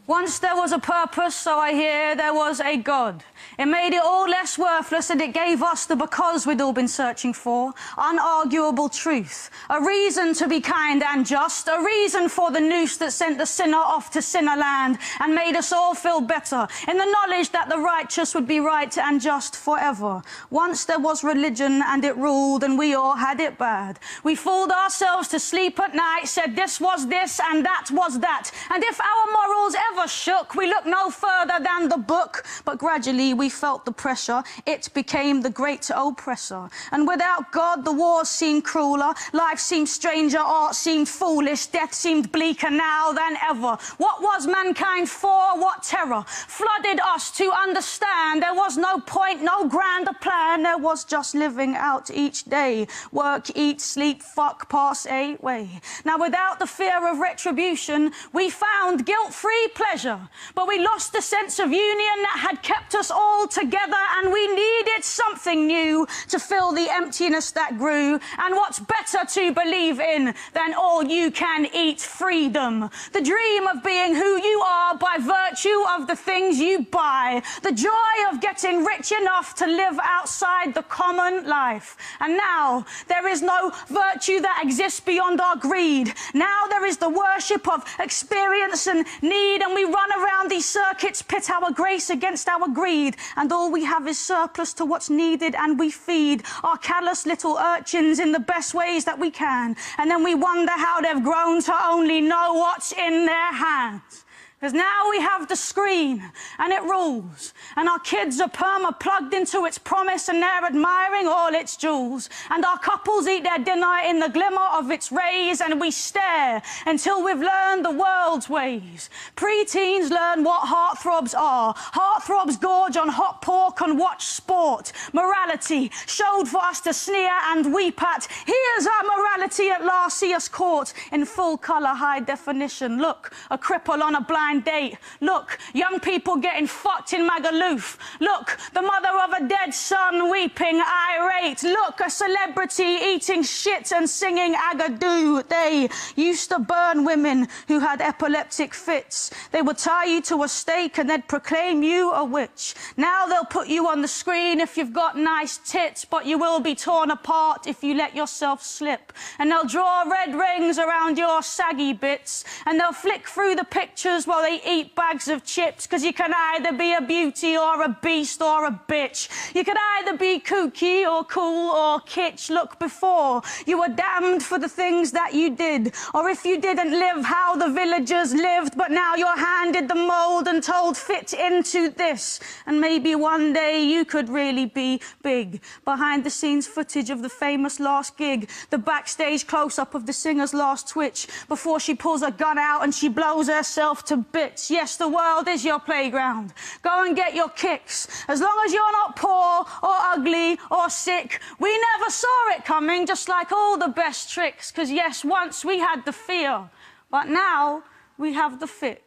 Once there was a purpose, so I hear there was a God. It made it all less worthless, and it gave us the because we'd all been searching for. Unarguable truth. A reason to be kind and just. A reason for the noose that sent the sinner off to sinner land and made us all feel better in the knowledge that the righteous would be right and just forever. Once there was religion and it ruled and we all had it bad. We fooled ourselves to sleep at night, said this was this and that was that. And if our morals ever shook, we looked no further than the book. But gradually we felt the pressure. It became the great oppressor. And without God, the wars seemed crueler. Life seemed stranger, art seemed foolish. Death seemed bleaker now than ever. What was mankind for? What terror flooded us to understand? There was no point, no grander plan. There was just living out each day. Work, eat, sleep, fuck, pass away. Now without the fear of retribution, we found guilt-free pleasure, but we lost the sense of union that had kept us all together, and we needed something new to fill the emptiness that grew. And what's better to believe in than all-you-can-eat freedom? The dream of being who you are by virtue of the things you buy. The joy of getting rich enough to live outside the common life. And now there is no virtue that exists beyond our greed. Now there is the worship of experience and need, and we run around these circuits, pit our grace against our greed, and all we have is surplus to what's needed, and we feed our callous little urchins in the best ways that we can, and then we wonder how they've grown to only know what's in their hands. Because now we have the screen, and it rules, and our kids are plugged into its promise, and they're admiring all its jewels, and our couples eat their dinner in the glimmer of its rays, and we stare until we've learned the world's ways. Pre-teens learn what heartthrobs are. Heartthrobs gorge on hot pork and watch sport. Morality showed for us to sneer and weep at. Here's our morality at last, see us caught in full colour, high definition. Look, a cripple on a blind date. Look, young people getting fucked in Magaluf. Look, the mother of a dead son weeping irate. Look, a celebrity eating shit and singing agadoo. They used to burn women who had epileptic fits. They would tie you to a stake and they'd proclaim you a witch. Now they'll put you on the screen if you've got nice tits, but you will be torn apart if you let yourself slip. And they'll draw red rings around your saggy bits, and they'll flick through the pictures while they eat bags of chips, because you can either be a beauty or a beast or a bitch. You could either be kooky or cool or kitsch. Look, before you were damned for the things that you did, or if you didn't live how the villagers lived, but now you're handed the mold and told fit into this. And maybe one day you could really be big. Behind the scenes footage of the famous last gig, the backstage close-up of the singer's last twitch before she pulls a gun out and she blows herself to bits. Yes, the world is your playground. Go and get your kicks. As long as you're not poor or ugly or sick. We never saw it coming, just like all the best tricks. Because yes, once we had the fear, but now we have the fix.